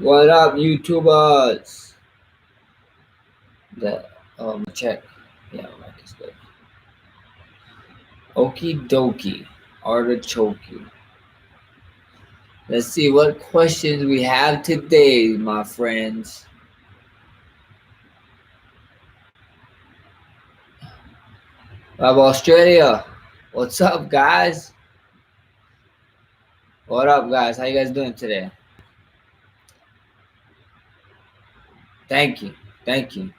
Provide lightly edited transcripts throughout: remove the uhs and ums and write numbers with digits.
What up, YouTubers? The check. Yeah, mic is good. Okie dokie, artichoke. Let's see what questions we have today, my friends. Of Australia, what's up, guys? What up, guys? How you guys doing today? Thank you, thank you.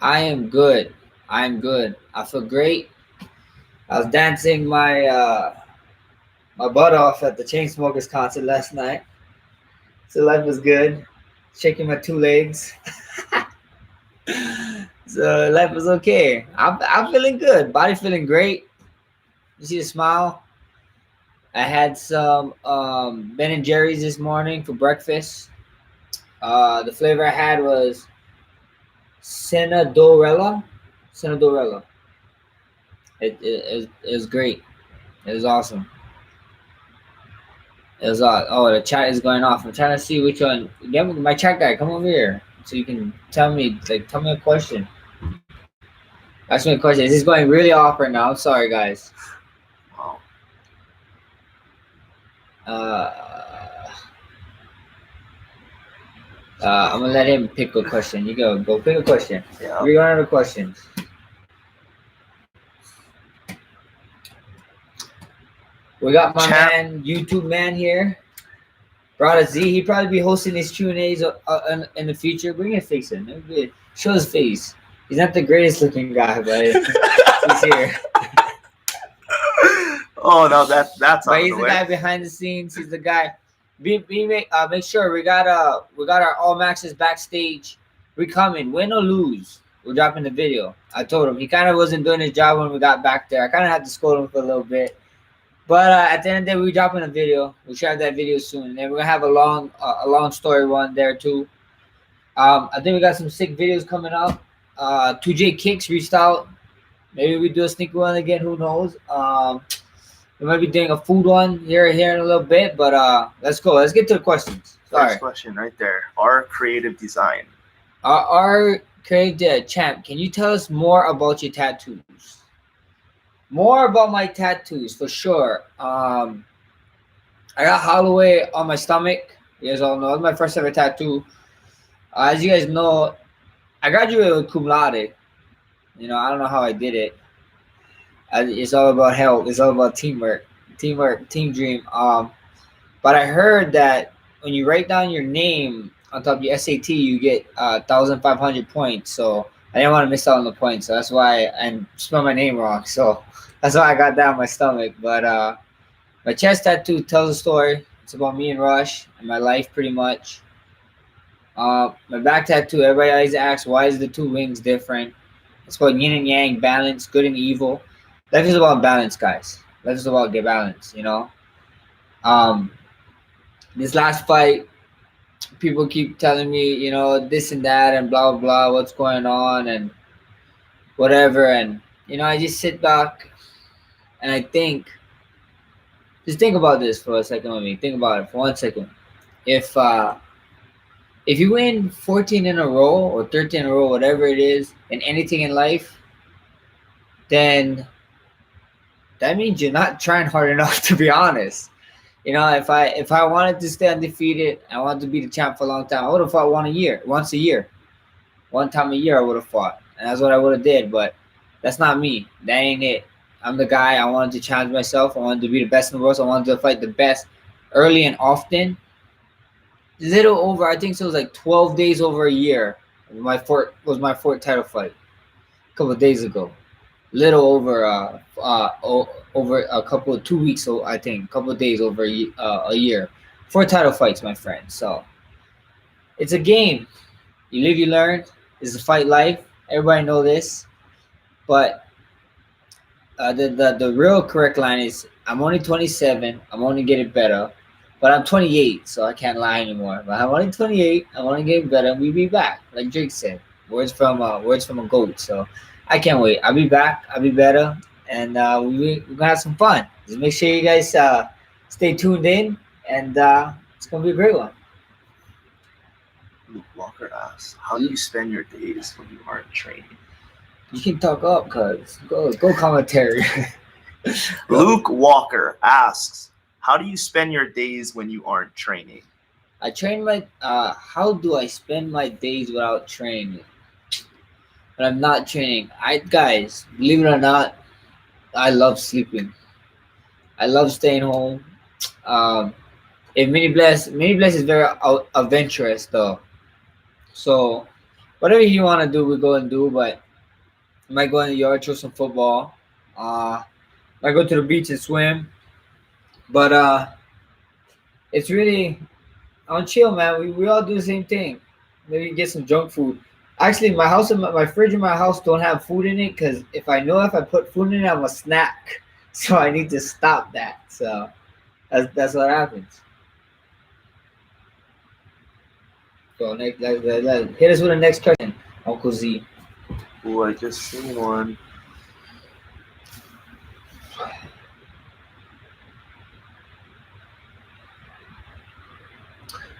I am good. I'm good. I feel great. I was dancing my butt off at the Chainsmokers concert last night. So life was good. Shaking my two legs. So life was okay. I'm feeling good. Body feeling great. You see the smile. I had some Ben and Jerry's this morning for breakfast. The flavor I had was Senadorella. Senadorella. It was great. It was awesome. It was oh, the chat is going off. I'm trying to see which one. Get my chat guy, come over here so you can tell me a question. Ask me a question. This is going really off right now. I'm sorry, guys. I'm gonna let him pick a question. You go pick a question. Yeah. We're going to questions. We got my man, YouTube man here. Brother Z, he probably be hosting these Q&As in the future. Bring a face in. Show his face. He's not the greatest looking guy, but he's here. Oh no, that's but he's the guy behind the scenes. He's the guy. Make sure we got our all Maxcess backstage. We coming, win or lose. We're dropping the video. I told him he kind of wasn't doing his job when we got back there. I kind of had to scold him for a little bit. But at the end of the day, we're dropping a video. We should have that video soon. And then we're gonna have a long story one there too. I think we got some sick videos coming up. 2J Kicks reached out. Maybe we do a sneaker one again. Who knows? We might be doing a food one here in a little bit. But let's go. Let's get to the questions. Sorry. First question right there. Our creative design. Our creative champ. Can you tell us more about your tattoos? More about my tattoos for sure. I got Holloway on my stomach. You guys all know it's my first ever tattoo. As you guys know, I graduated with cum laude. You know, I don't know how I did it. It's all about health. It's all about teamwork, team dream. But I heard that when you write down your name on top of your SAT, you get 1,500 points. So I didn't want to miss out on the points. So that's why I spelled my name wrong. So that's why I got that on my stomach. But my chest tattoo tells a story. It's about me and Rush and my life pretty much. My back tattoo, everybody always asks, why is the two wings different? It's called yin and yang, balance, good and evil. Life is about balance, guys. Life is about get balance, you know? This last fight, people keep telling me, you know, this and that and blah, blah, blah, what's going on and whatever. And, you know, I just sit back and I think, just think about this for a second with me. Think about it for 1 second. If you win 14 in a row or 13 in a row, whatever it is, in anything in life, then that means you're not trying hard enough, to be honest. You know, if I wanted to stay undefeated, I wanted to be the champ for a long time, I would have fought once a year. One time a year I would have fought. And that's what I would have did. But that's not me. That ain't it. I'm the guy. I wanted to challenge myself. I wanted to be the best in the world. So I wanted to fight the best early and often. Little over, I think so, it was like 12 days over a year. My fourth title fight a couple of days ago. Little over over a couple of 2 weeks, so I think a couple of days over a year. 4 title fights, my friend. So it's a game. You live, you learn. It's a fight life. Everybody know this. But the real correct line is I'm only 27. I'm only getting better. But I'm 28, so I can't lie anymore. But I'm only 28. I'm only getting better. We'll be back, like Drake said. Words from a goat. So I can't wait. I'll be back. I'll be better, and we're gonna have some fun. Just make sure you guys stay tuned in, and It's gonna be a great one. Luke Walker asks, how do you spend your days when you aren't training? You can talk up, cuz. Go commentary. Luke Walker asks, how do you spend your days when you aren't training? I train my how do I spend my days without training? When I'm not training. Guys, believe it or not, I love sleeping. I love staying home. Um if Mini Bless is very adventurous though. So whatever you want to do, we go and do. But I might go in the yard, throw some football. Might go to the beach and swim. But it's really on chill, man. We all do the same thing. Maybe get some junk food. Actually, my house and my fridge in my house don't have food in it because if I put food in it, I'm a snack. So I need to stop that. So that's what happens. So next, hit us with the next question, Uncle Z. Oh, I just seen one.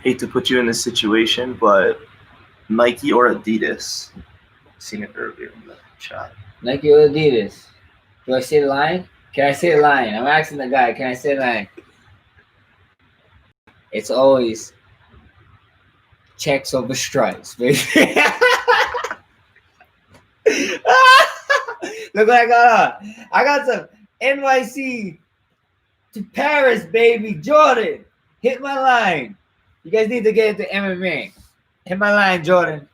Hate to put you in this situation, but Nike or Adidas? Seen it earlier in the chat. Nike or Adidas? Do I say the line? Can I say the line? I'm asking the guy. Can I say the line? It's always checks over stripes, baby. Look what I got on. I got some NYC to Paris, baby. Jordan, hit my line. You guys need to get into MMA. Hit my line, Jordan.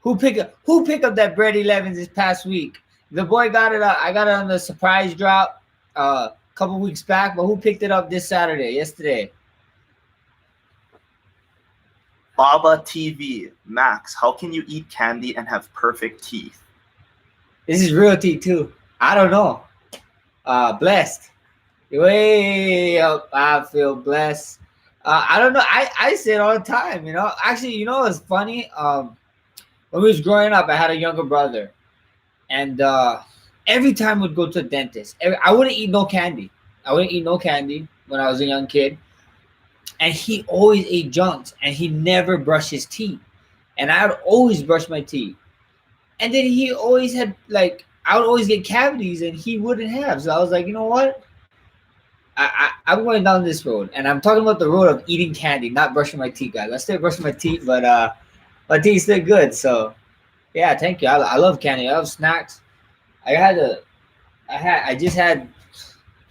Who picked up that Bread 11s this past week? The boy got it. I got it on the surprise drop a couple weeks back, but who picked it up this Saturday? Yesterday. Baba TV, Max, how can you eat candy and have perfect teeth? This is real tea too. I don't know. Blessed. Way up. I feel blessed. I don't know. I say it all the time, you know. Actually, you know what's funny? When we was growing up, I had a younger brother. And every time we'd go to the dentist, I wouldn't eat no candy. I wouldn't eat no candy when I was a young kid. And he always ate junks and he never brushed his teeth. And I would always brush my teeth. And then he always had, like, I would always get cavities and he wouldn't have. So I was like, you know what? I'm going down this road. And I'm talking about the road of eating candy, not brushing my teeth, guys. I still brush my teeth, but my teeth still good. So, yeah, thank you. I love candy. I love snacks. I just had,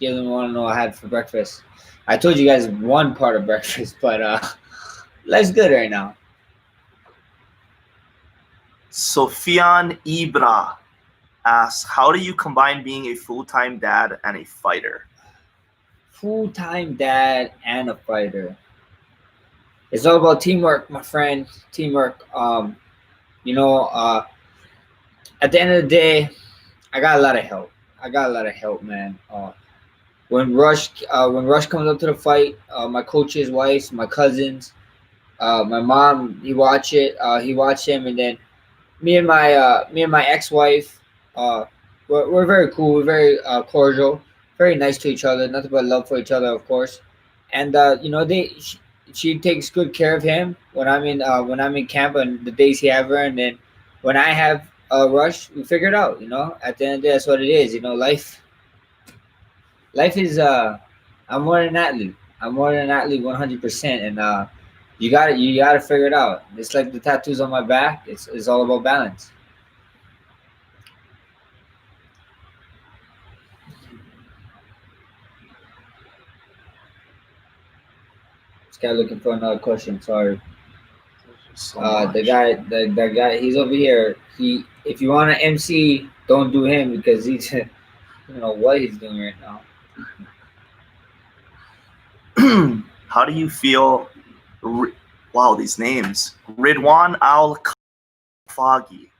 you don't want to know what I had for breakfast. I told you guys one part of breakfast, but life's good right now. Sofian Ibra asks, how do you combine being a full-time dad and a fighter? Full-time dad and a fighter. It's all about teamwork, my friend. Teamwork. You know, at the end of the day, I got a lot of help. Man. When Rush comes up to the fight, my coach's wife, my cousins, my mom, he watch him, and then me and my ex-wife, we're very cool, we're very cordial, very nice to each other, nothing but love for each other, of course. And you know, she takes good care of him when I'm in camp and the days he have her, and then when I have Rush, we figure it out. You know, at the end of the day, that's what it is. You know, life is I'm more than an athlete. I'm more than an athlete 100%, and you gotta figure it out. It's like the tattoos on my back. It's all about balance. This guy looking for another question. Sorry. So The guy, he's over here. If you want to MC, don't do him because he's I don't know what he's doing right now. How do you feel? Wow, these names. Ridwan Al Foggy.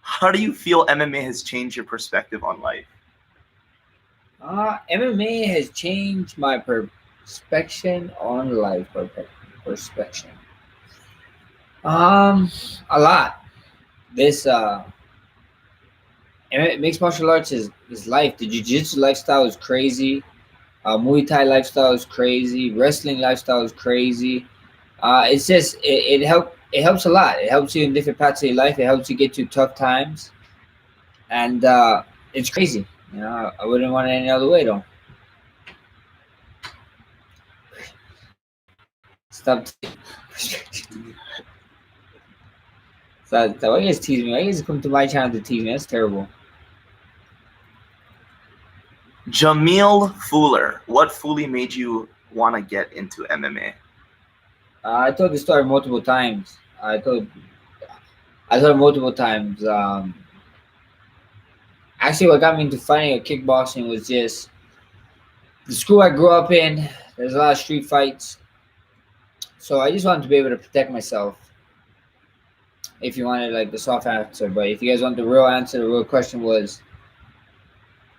How do you feel MMA has changed your perspective on life? MMA has changed my perspective on life. Perspective. A lot. This mixed martial arts is life. The jiu-jitsu lifestyle is crazy. Muay Thai lifestyle is crazy. Wrestling lifestyle is crazy. It's just it helps a lot. It helps you in different parts of your life. It helps you get through tough times, and it's crazy. You know, I wouldn't want it any other way though. Stop. So why you guys tease me? Why you guys come to my channel to tease me? That's terrible. Jamil Fuller, what fully made you want to get into MMA? I told the story multiple times. I told it multiple times. Actually, what got me into fighting or kickboxing was just the school I grew up in. There's a lot of street fights, so I just wanted to be able to protect myself. If you wanted like the soft answer, but if you guys want the real answer, the real question was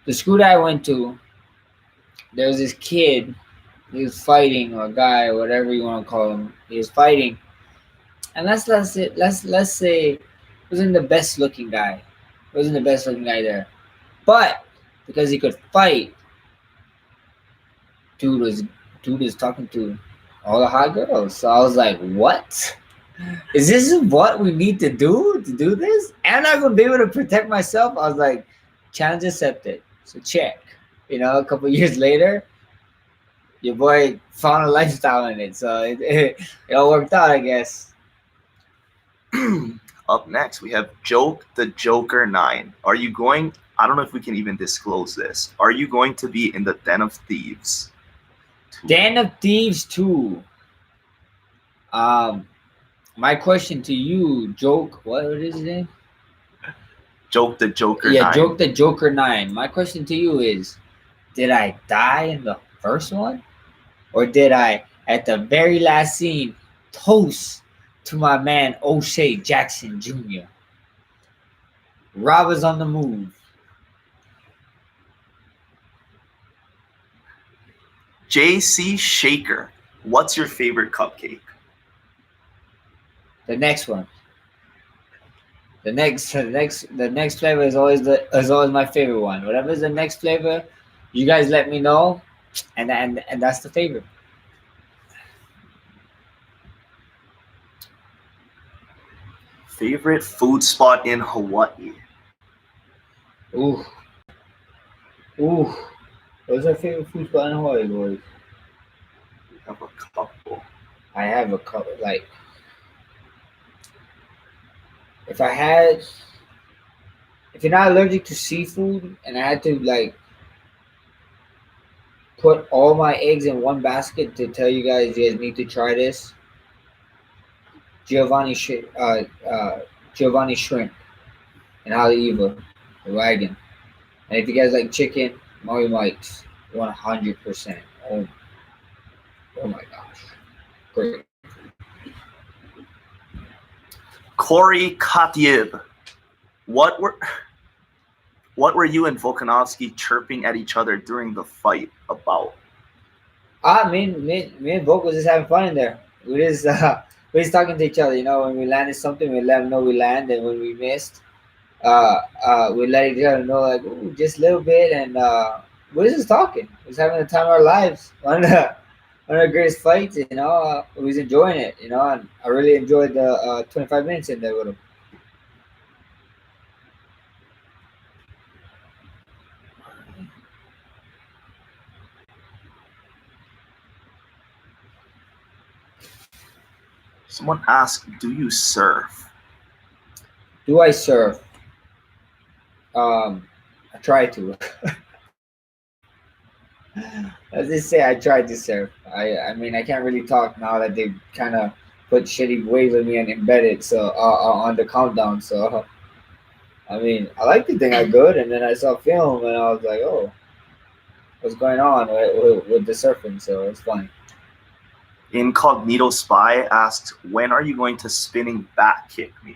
the school that I went to. There was this kid. He was fighting, or a guy, or whatever you want to call him. He was fighting, and let's say he wasn't the best looking guy. He wasn't the best looking guy there, but because he could fight, dude was dude was talking to all the hot girls. So I was like, what? Is this what we need to do this? And I'm gonna be able to protect myself. I was like, challenge accepted. So check. You know, a couple years later, your boy found a lifestyle in it. So it all worked out, I guess. Up next, we have Joke the Joker 9. Are you going? I don't know if we can even disclose this. Are you going to be in the Den of Thieves? Den of Thieves 2. My question to you, Joke, what is his name? Joke the Joker 9. Joke the Joker 9. My question to you is, did I die in the first one? Or did I, at the very last scene, toast to my man O'Shea Jackson Jr.? Robbers on the move. JC Shaker. What's your favorite cupcake? The next one. The next flavor is always my favorite one. Whatever is the next flavor, you guys let me know, and that's the favorite. Favorite food spot in Hawaii? Ooh. What's our favorite food spot in Hawaii, boys? We have a couple. I have a couple. Like, if you're not allergic to seafood, and I had to like put all my eggs in one basket to tell you guys need to try this. Giovanni Shrimp and Haleiwa, the wagon. And if you guys like chicken, Maui Mike's 100%. Oh my gosh. Great. Corey Kotiev. What were you and Volkanovski chirping at each other during the fight about? Me and Volk was just having fun in there. We just talking to each other. You know, when we landed something, we let them know we landed. And when we missed, we let each other know like, ooh, just a little bit, and we was just talking. We was having the time of our lives. One of the greatest fights. You know, we was enjoying it. You know, and I really enjoyed the 25 minutes in there with him. Someone asked, do you surf? Do I surf? I try to. Let's just say I tried to surf. I mean, I can't really talk now that they kind of put shitty waves on me and embedded on the countdown. So I mean, I like to think I'm good, and then I saw film and I was like, oh, what's going on with the surfing? So it's funny. Incognito Spy asked, when are you going to spinning back kick me?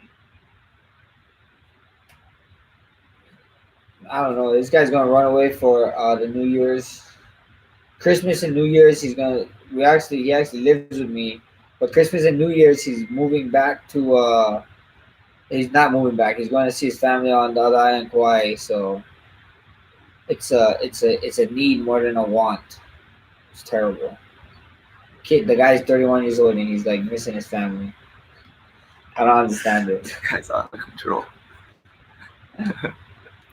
I don't know. This guy's gonna run away for the New Year's, Christmas and New Year's. He actually lives with me, but Christmas and New Year's he's moving back to. He's not moving back. He's going to see his family on the other island, Kauai. So it's a need more than a want. It's terrible. Kid, the guy's 31 years old and he's like missing his family. I don't understand it. Guy's out of control.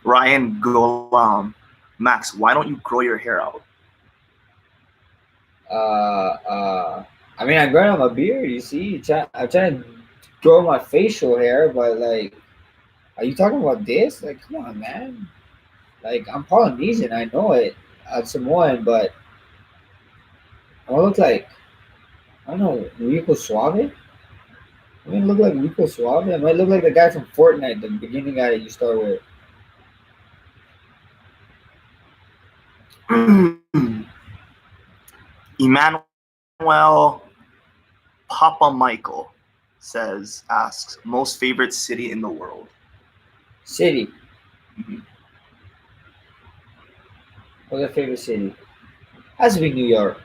Ryan Golam. Max, why don't you grow your hair out? I mean, I'm growing out my beard. You see, I'm trying to grow my facial hair, but like, are you talking about this? Like, come on, man. Like, I'm Polynesian. I know it. I'm Samoan, but I look like I don't know Rico Suave. I mean, look like Rico Suave. I might look like the guy from Fortnite, the beginning guy that you start with. Emmanuel Papa Michael asks, most favorite city in the world? City. Mhm. What's your favorite city? Has to be New York.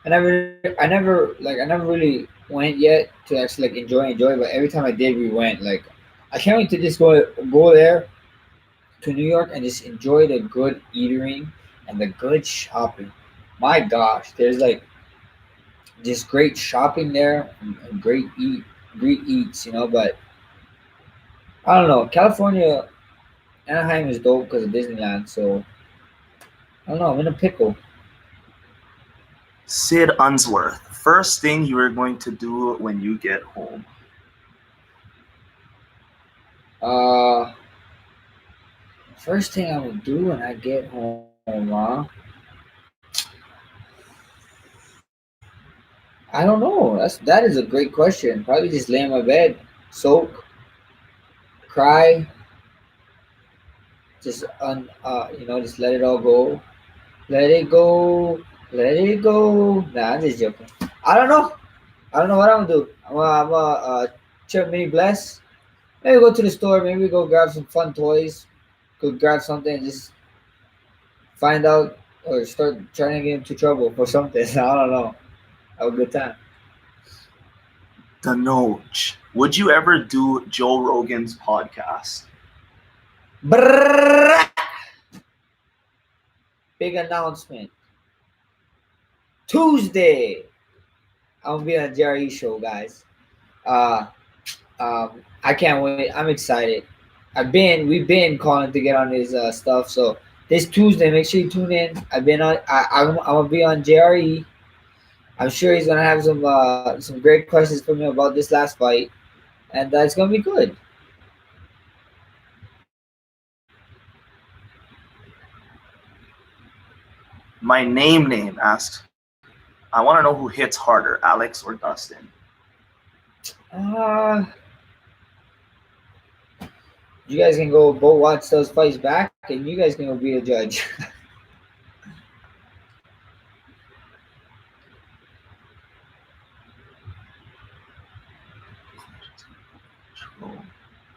I never really went yet to actually like enjoy. But every time I did, we went. Like, I can't wait to just go there to New York and just enjoy the good eatery and the good shopping. My gosh, there's like just great shopping there and great eats, you know. But I don't know, California, Anaheim is dope because of Disneyland. So I don't know, I'm in a pickle. Sid Unsworth, first thing you are going to do when you get home? Uh, First thing I would do when I get home, I don't know. That is a great question. Probably just lay in my bed, soak, cry, just let it all go. Let it go. Let it go. Nah, I'm just joking. I don't know. I don't know what I'm gonna do. I'm gonna chip mini bless. Maybe go to the store. Maybe go grab some fun toys. Go grab something and just find out or start trying to get into trouble for something. I don't know. Have a good time. The Noge. Would you ever do Joe Rogan's podcast? Brrrr! Big announcement. Tuesday. I'm gonna be on Jerry show, guys. Uh, I can't wait. I'm excited. We've been calling to get on his stuff. So this Tuesday, make sure you tune in. I've been on. I'm gonna be on JRE. I'm sure he's gonna have some great questions for me about this last fight, and it's gonna be good. My name asks, I want to know who hits harder, Alex or Dustin. Uh, you guys can go both watch those fights back, and you guys can go be a judge.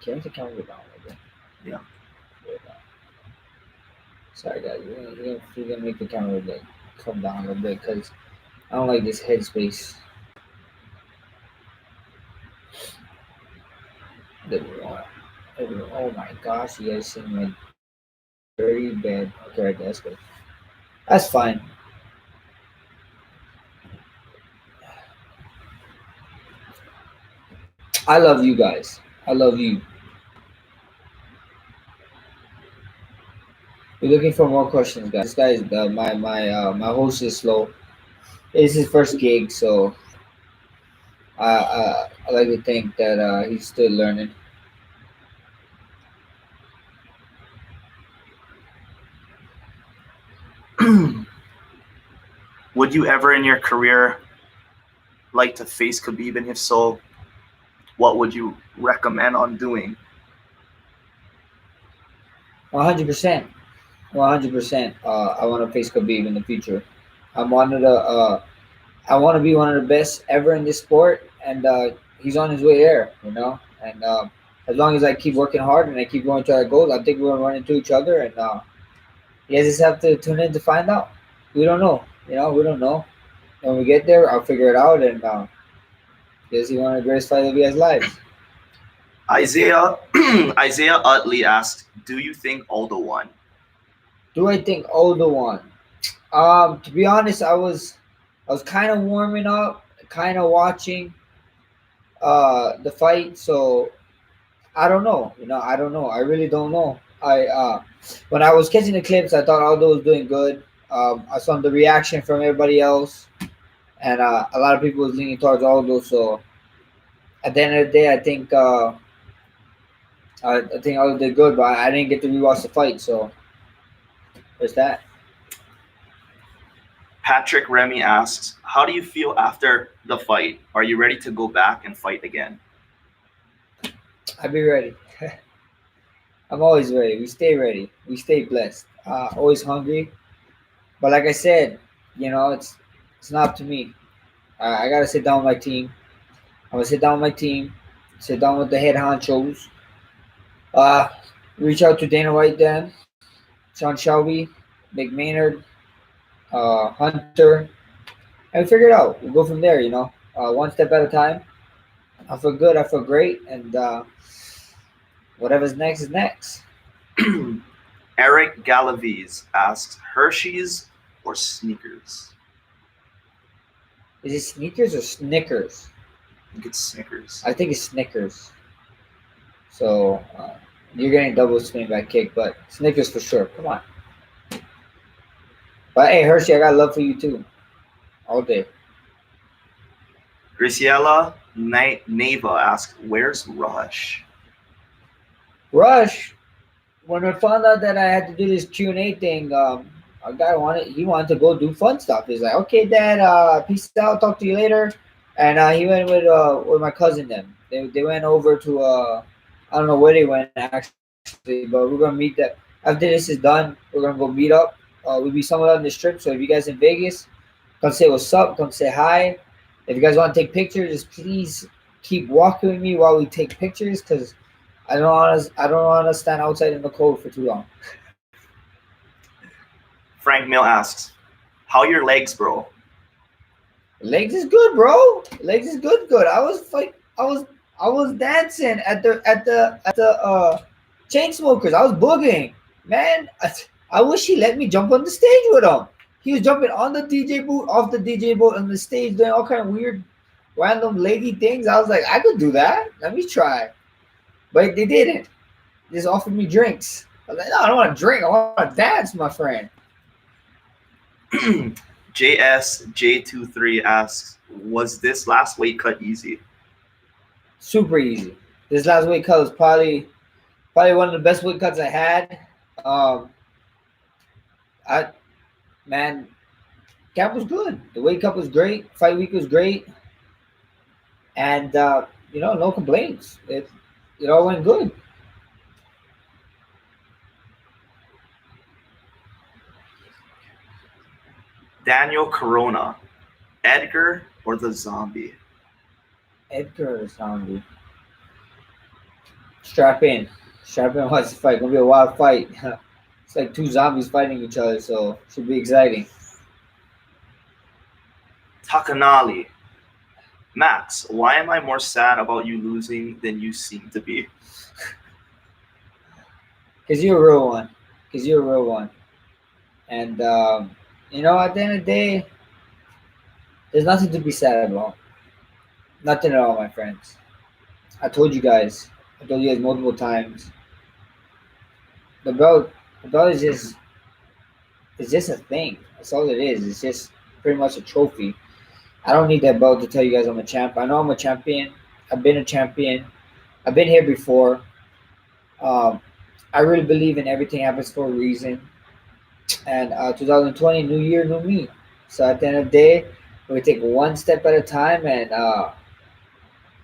Can the camera go down a little bit? Yeah. Sorry, guys. You're gonna make the camera like come down a little bit because I don't like this headspace. There we go. There we go. Oh my gosh, you guys seen my dirty bed. Okay, that's good. That's fine. I love you guys. I love you. We're looking for more questions, guys. This guy is my host is slow. It's his first gig, so I like to think that he's still learning. Would you ever in your career like to face Khabib, and if so, what would you recommend on doing? 100%. 100%. I want to face Khabib in the future. I'm one of the. I want to be one of the best ever in this sport, and he's on his way there. And as long as I keep working hard and I keep going to our goals, I think we're gonna run into each other. And you guys just have to tune in to find out. We don't know. We don't know. When we get there, I'll figure it out. And guess he one of the greatest fights of you guys' lives. Isaiah Isaiah Utley asks, do you think Aldo won? Do I think Aldo won? To be honest, I was kind of warming up, kind of watching the fight. So I don't know. I don't know. I really don't know. When I was catching the clips, I thought Aldo was doing good. I saw the reaction from everybody else, and a lot of people was leaning towards Aldo. So at the end of the day, I think Aldo did good, but I didn't get to rewatch the fight. So there's that. Patrick Remy asks, how do you feel after the fight? Are you ready to go back and fight again? I'll be ready. I'm always ready. We stay ready. We stay blessed. Always hungry. But like I said, it's not up to me. I gotta sit down with my team. I'm gonna sit down with my team. Sit down with the head honchos. Uh, Reach out to Dana White, then Sean Shelby, Nick Maynard, Hunter, and we figure it out. We go from there. One step at a time. I feel good. I feel great, and whatever's next is next. Eric Galaviz asks, Hershey's or Snickers? Is it sneakers or Snickers? I think it's Snickers. I think it's Snickers. So you're getting double spin back kick, but Snickers for sure. Come on. But hey, Hershey, I got love for you too. All day. Graciela Neva asks, where's Rush? Rush, when I found out that I had to do this Q&A thing, a guy wanted to go do fun stuff. He's like, okay, Dad, peace out, talk to you later. And he went with my cousin then. They went over to I don't know where they went actually, but we're gonna meet that after this is done. We're gonna go meet up. We'll be somewhere on the strip. So if you guys in Vegas, come say what's up, come say hi. If you guys want to take pictures, just please keep walking with me while we take pictures, because I don't want to stand outside in the cold for too long. Frank Mill asks, how your legs, bro? Legs is good, bro. Legs is good. Good. I was dancing at the chain smokers. I was booging, man. I wish he let me jump on the stage with him. He was jumping on the DJ booth, off the DJ booth, on the stage, doing all kind of weird, random lady things. I was like, I could do that. Let me try. But they didn't. They just offered me drinks. I was like, no, I don't want to drink. I want to dance, my friend. JSJ23 asks, was this last weight cut easy? Super easy. This last weight cut was probably one of the best weight cuts I had. I man, camp was good. The weight cut was great. Fight week was great, and no complaints. It all went good. Daniel Corona, Edgar or the zombie? Edgar or zombie? Strap in. Watch the fight. Gonna be a wild fight. It's like two zombies fighting each other, so should be exciting. Takanali, Max, why am I more sad about you losing than you seem to be? Because you're a real one. And at the end of the day, there's nothing to be sad about. Nothing at all, my friends. I told you guys multiple times. The belt is just a thing. That's all it is. It's just pretty much a trophy. I don't need that belt to tell you guys I'm a champ. I know I'm a champion. I've been a champion. I've been here before. I really believe in everything happens for a reason. And 2020, new year, new me. So at the end of the day, we take one step at a time, and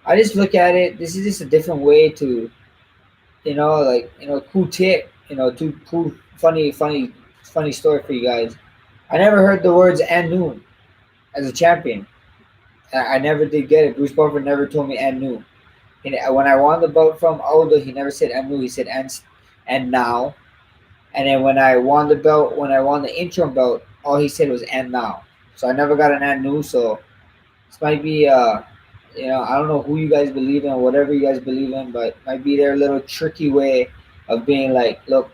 I just look at it. This is just a different way to, cool tip. Too cool, funny story for you guys. I never heard the words "and noon" as a champion. I never did get it. Bruce Buffer never told me "and noon." And when I won the belt from Aldo, he never said "and noon." He said "and now." And then when I won the interim belt, all he said was "and now." So I never got an "and new." So this might be I don't know who you guys believe in, or whatever you guys believe in, but it might be their little tricky way of being like, look,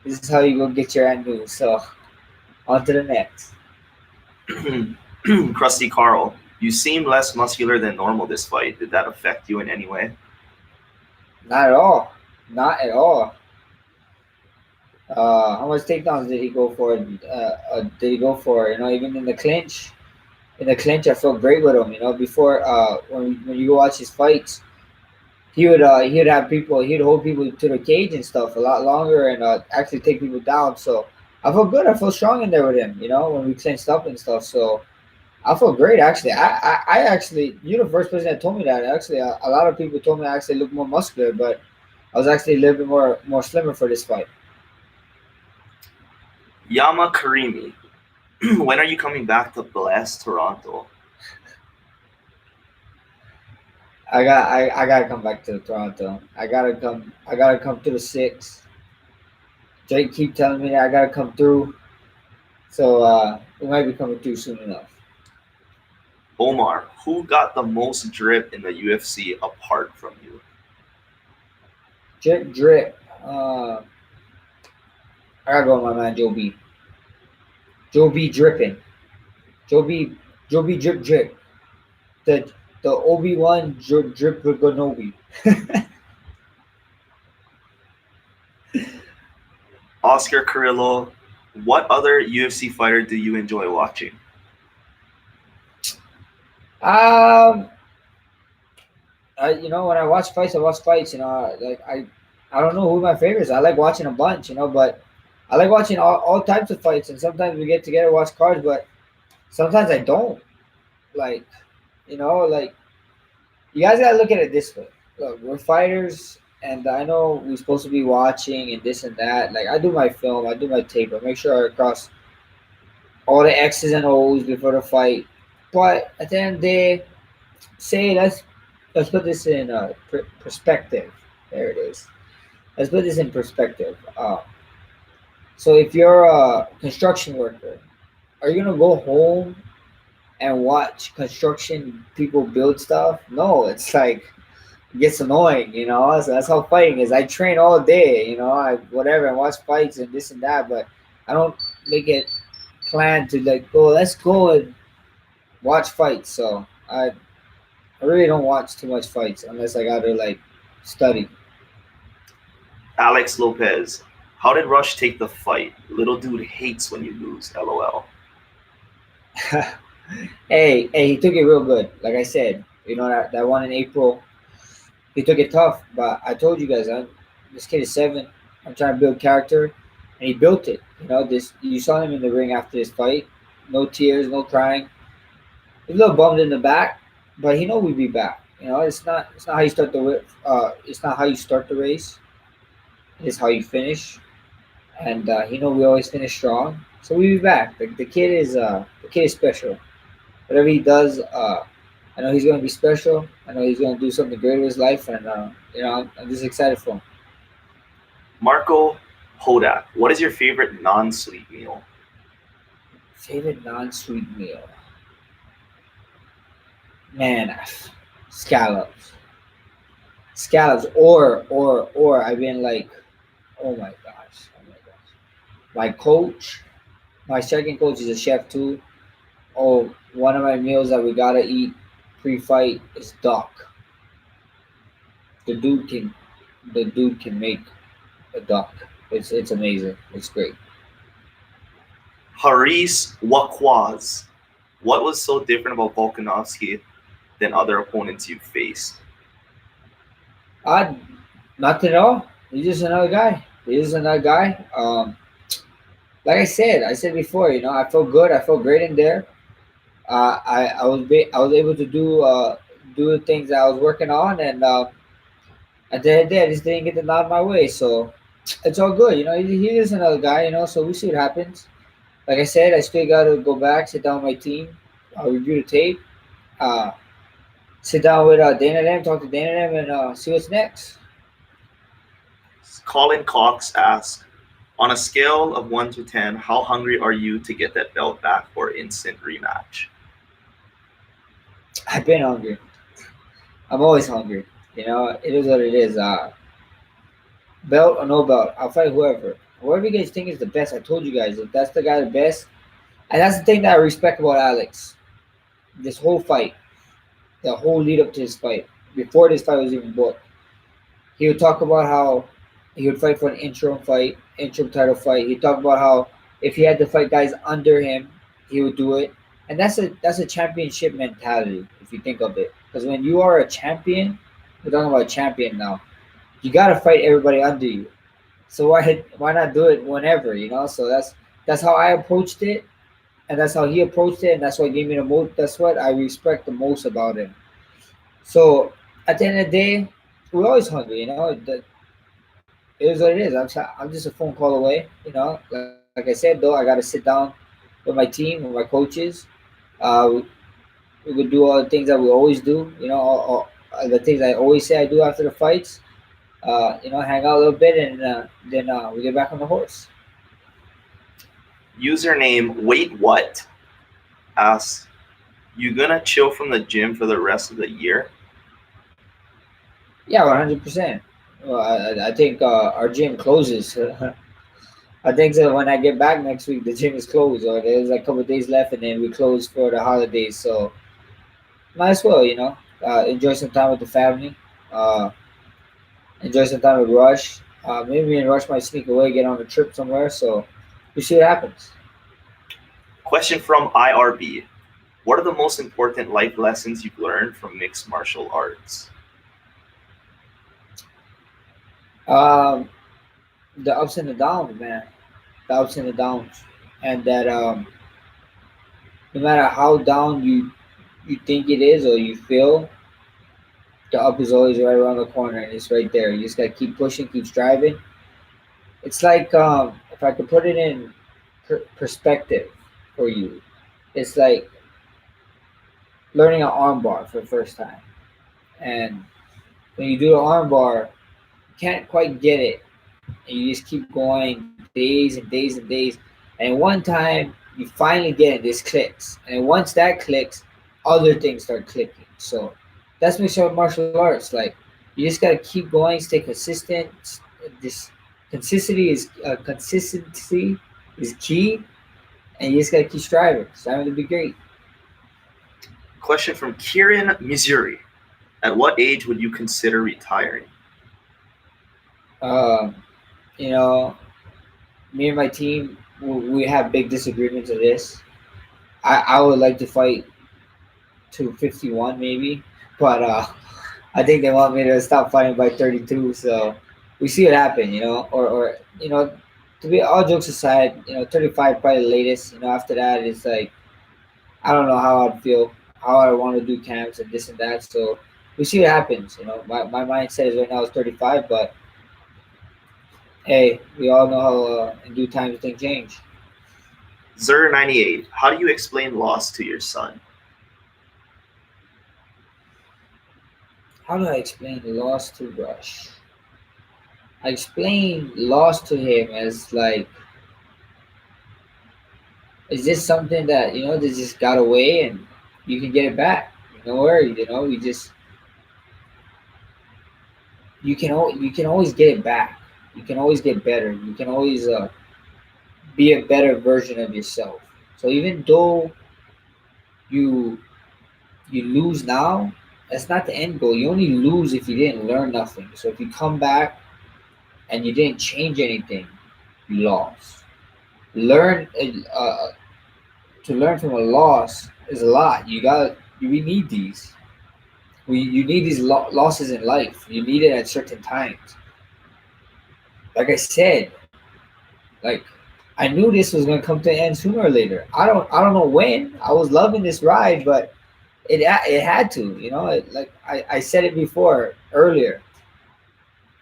this is how you go get your "and new." So On to the next. Krusty Carl, you seem less muscular than normal this fight. Did that affect you in any way? Not at all. Not at all. How much takedowns did he go for? Did he go for? Even in the clinch. In the clinch, I felt great with him. Before when you go watch his fights, he'd have people. He'd hold people to the cage and stuff a lot longer and actually take people down. So I felt good. I felt strong in there with him. When we clinched up and stuff. So I feel great actually. I actually, you're the first person that told me that. Actually, a lot of people told me I actually look more muscular, but I was actually a little bit more slimmer for this fight. Yama Karimi, when are you coming back to bless Toronto? I gotta come back to Toronto. I gotta come to the six. Jake keep telling me that I gotta come through. So we might be coming through soon enough. Omar, who got the most drip in the UFC apart from you? Drip drip. I gotta go with my man Joe B. Joe B dripping. Joe B Joe B drip drip. The the Obi-Wan drip drip Gonobi. Oscar Carrillo, what other UFC fighter do you enjoy watching? Um when I watch fights, I watch fights. I don't know who my favorites. I like watching a bunch. But I like watching all types of fights. And sometimes we get together watch cards, but sometimes I don't. Like like you guys gotta look at it this way. Look, we're fighters, and I know we're supposed to be watching and this and that. Like I do my film, I do my tape, I make sure I cross all the X's and O's before the fight. But at the end of the day, say let's put this in perspective. There it is. Let's put this in perspective. So if you're a construction worker, are you gonna go home and watch construction people build stuff? No, it's like it gets annoying. So that's how fighting is. I train all day, I whatever, I watch fights and this and that, but I don't make it plan to like go. Let's go and watch fights. So I really don't watch too much fights unless I gotta like study. Alex Lopez, how did Rush take the fight? Little dude hates when you lose. LOL. Hey, he took it real good. Like I said, that one in April, he took it tough. But I told you guys, this kid is 7. I'm trying to build character, and he built it. This you saw him in the ring after this fight. No tears, no crying. He's a little bummed in the back, but he know we'd be back. It's not how you start it's not how you start the race. It's how you finish, and he know we always finish strong. So we'll be back. The kid is special. Whatever he does, I know he's going to be special. I know he's going to do something great with his life, and I'm just excited for him. Marco Hodak, what is your favorite non-sweet meal? Favorite non-sweet meal, man, scallops, or I've been like, oh my gosh, my coach, my second coach is a chef too. Oh, one of my meals that we gotta eat pre-fight is duck. The dude can, the dude can make a duck. It's amazing. It's great. Haris Wakwaz, what was so different about Volkanovski than other opponents you faced? I Nothing at all. He's just another guy. He's just another guy. Like I said before, I felt good. I felt great in there. I was able to do the things that I was working on, and at the end of the day, I just didn't get the nod my way. So it's all good. He is another guy. So we see what happens. Like I said, I still got to go back, sit down with my team, review the tape, uh, sit down with Dana them, talk to Dana them, and see what's next. Colin Cox asks, on a scale of 1 to 10, how hungry are you to get that belt back for instant rematch? I've been hungry. I'm always hungry. It is what it is. Belt or no belt, I'll fight whoever. Whoever you guys think is the best. I told you guys, if that's the guy the best, And that's the thing that I respect about Alex. This whole fight, the whole lead up to his fight, before this fight was even booked, he would talk about how he would fight for an interim title fight. He'd talk about how if he had to fight guys under him, he would do it. And that's a championship mentality if you think of it. Because when you are a champion, we're talking about a champion now. You gotta fight everybody under you. So why not do it whenever, you know? So that's how I approached it, and that's how he approached it, and that's what gave me the most. That's what I respect the most about him. So at the end of the day, we're always hungry, you know. It is what it is. I'm just a phone call away, you know. Like I said, though, I got to sit down with my team, with my coaches. We would do all the things that we always do, you know, all the things I always say I do after the fights. You know, hang out a little bit, and then we get back on the horse. Username Wait What asks, you gonna chill from the gym for the rest of the year? Yeah, 100%. Well, I think our gym closes. I think so. When I get back next week, the gym is closed, or there's like a couple of days left, and then we close for the holidays. So might as well, you know, enjoy some time with the family. Uh, enjoy some time with Rush. Maybe me and Rush might sneak away, get on a trip somewhere. So we see what happens. Question from IRB. What are the most important life lessons you've learned from mixed martial arts? Um, the ups and the downs, man. The ups and the downs, and that no matter how down you think it is or you feel, the up is always right around the corner and it's right there. You just gotta keep pushing, keep striving. It's like if I could put it in perspective for you, it's like learning an armbar for the first time. And when you do the armbar, you can't quite get it, and you just keep going days and days and days. And one time you finally get it, this clicks, and once that clicks, other things start clicking. So that's mixed martial arts. Like you just gotta keep going, stay consistent. This consistency is key, and you just gotta keep striving to be great. Question from Kieran, Missouri. At what age would you consider retiring? Um, you know, me and my team, we have big disagreements of this. I would like to fight to 51 maybe, but I think they want me to stop fighting by 32. So we see what happens, you know, or you know, to be all jokes aside, you know, 35 probably the latest. You know, after that it's like I don't know how I'd feel, how I want to do camps and this and that. So we see what happens. You know, my mindset is right now is 35, but hey, we all know how in due time things change. Zer98. How do you explain loss to your son? How do I explain loss to Rush? I explain loss to him as like, is this something that you know that just got away and you can get it back? No worries, you know. You can always get it back. You can always get better. You can always be a better version of yourself. So even though you you lose now, that's not the end goal. You only lose if you didn't learn nothing. So if you come back and you didn't change anything, you lost. Learn to learn from a loss is a lot. We need these. You need these losses in life. You need it at certain times. Like I said, like I knew this was gonna come to an end sooner or later. I don't know when. I was loving this ride, but it had to. You know, like I said it before earlier.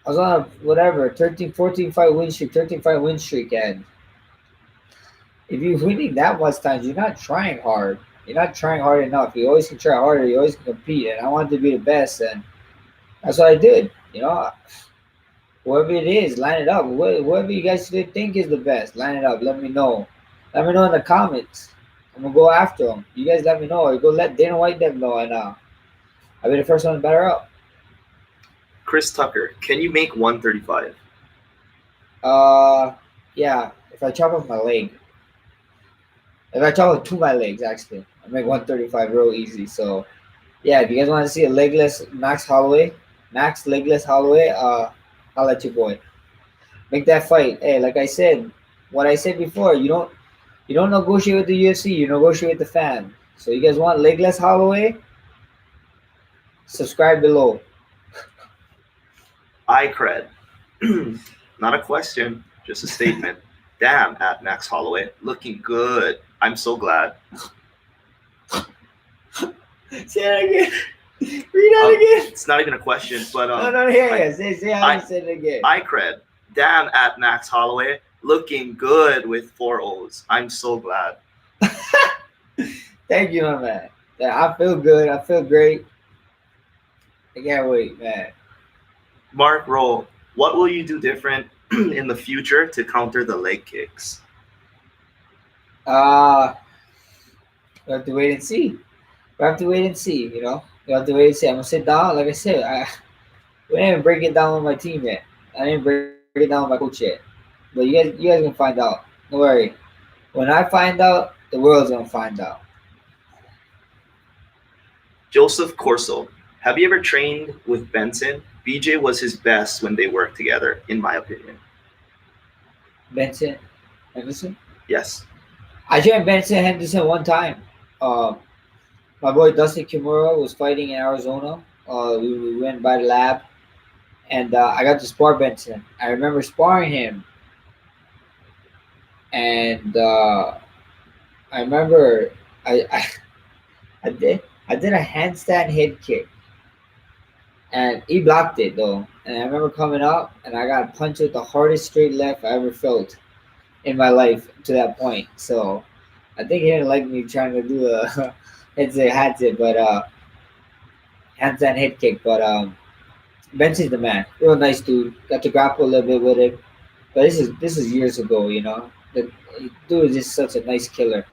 I was on a whatever 13, 14 fight win streak, 13 fight win streak, and if you're winning that much times, you're not trying hard. You're not trying hard enough. You always can try harder. You always can compete, and I wanted to be the best, and that's what I did. You know, whoever it is, line it up. Whoever you guys think is the best, line it up. Let me know. Let me know in the comments. I'm gonna go after them. You guys let me know, or go let Dana White them know, and I'll be the first one to batter up. Chris Tucker. Can you make 135? Uh, yeah. If I chop off my leg, If I travel to my legs, actually, I make 135 real easy. So yeah, if you guys want to see a legless Max legless Holloway, I'll let your boy make that fight. Hey, like I said, what I said before, you don't negotiate with the UFC, you negotiate with the fan. So you guys want legless Holloway? Subscribe below. I cred. Not a question, just a statement. Damn, at Max Holloway, looking good. I'm so glad. Say that again. Read that again. It's not even a question, but No, yeah. Say how you said it again. I cred. Damn, at Max Holloway, looking good with 4 O's. I'm so glad. Thank you, my man. Yeah, I feel good. I feel great. I can't wait, man. Mark Roll, what will you do different in the future to counter the leg kicks? We have to wait and see. We have to wait and see. We have to wait and see. I'm gonna sit down. Like I said, we didn't even break it down with my team yet. I didn't break it down with my coach yet. But you guys can find out. Don't worry. When I find out, the world's gonna find out. Joseph Corso, have you ever trained with Benson? BJ was his best when they worked together, in my opinion. Benson, Henderson. Yes. I trained Benson Henderson one time. Uh, my boy Dustin Kimura was fighting in Arizona. We went by the lab, and I got to spar Benson. I remember sparring him, and I remember I I did a handstand head kick, and he blocked it though. And I remember coming up, and I got punched with the hardest straight left I ever felt in my life to that point. So I think he didn't like me trying to do a headset, but handstand head kick. But Benson's the man, real nice dude. Got to grapple a little bit with him, but this is years ago. The dude is just such a nice killer.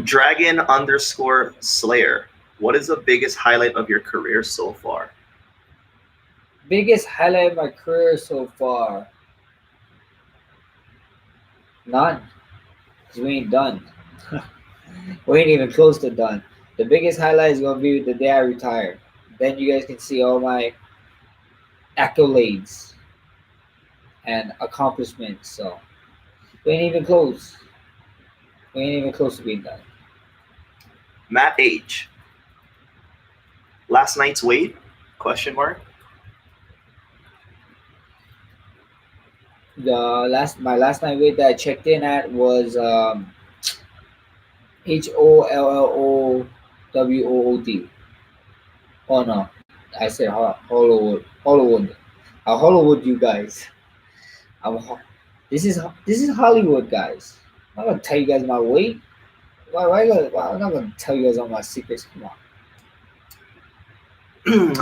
Dragon underscore Slayer, what is the biggest highlight of your career so far? Biggest highlight of my career so far? None, because we ain't done. We ain't even close to done. The biggest highlight is gonna be the day I retire. Then you guys can see all my accolades and accomplishments. So we ain't even close. We ain't even close to being done. Matt H, last night's weight? Question mark. My last night weight that I checked in at was HOLLOWOOD. Oh no, I said Hollywood. Hollywood. Hollywood, you guys. I'm, this is Hollywood, guys. I'm not gonna tell you guys my weight. Why I'm not gonna tell you guys all my secrets. Come on.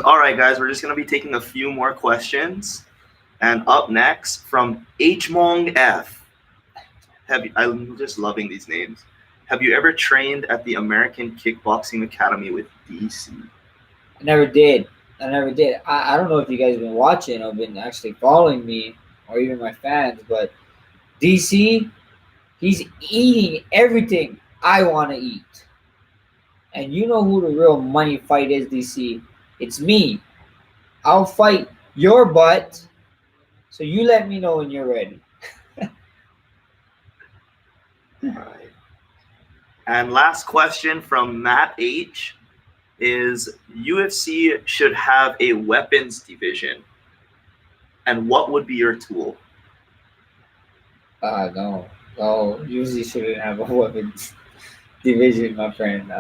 All right, guys, we're just going to be taking a few more questions. And up next, from Hmong F. I'm just loving these names. Have you ever trained at the American Kickboxing Academy with DC? I never did. I don't know if you guys have been watching or been actually following me or even my fans, but DC, he's eating everything I want to eat. And you know who the real money fight is, DC? It's me. I'll fight your butt. So you let me know when you're ready. All right. And last question from Matt H is UFC should have a weapons division. And what would be your tool? No. Usually shouldn't have a weapons division, my friend.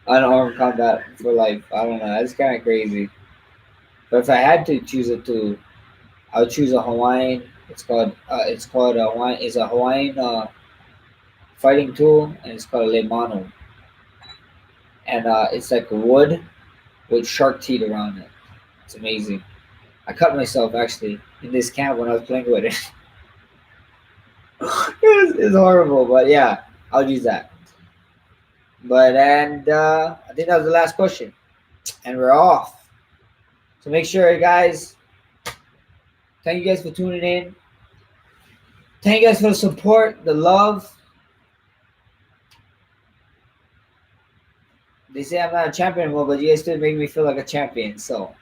Unarmed combat for life. I don't know. That's kind of crazy. But if I had to choose a tool, I would choose a Hawaiian. It's called a Hawaiian. It's a Hawaiian fighting tool, and it's called a lemano. And it's like wood with shark teeth around it. It's amazing. I cut myself actually in this camp when I was playing with it. It's horrible, but yeah, I'll use that. I think that was the last question, and we're off. So make sure, guys. Thank you guys for tuning in. Thank you guys for the support, the love. They say I'm not a champion anymore, but you guys still make me feel like a champion. So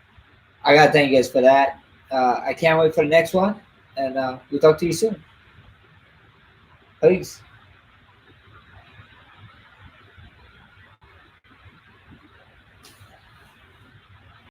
I gotta thank you guys for that. I can't wait for the next one, and we'll talk to you soon. Peace.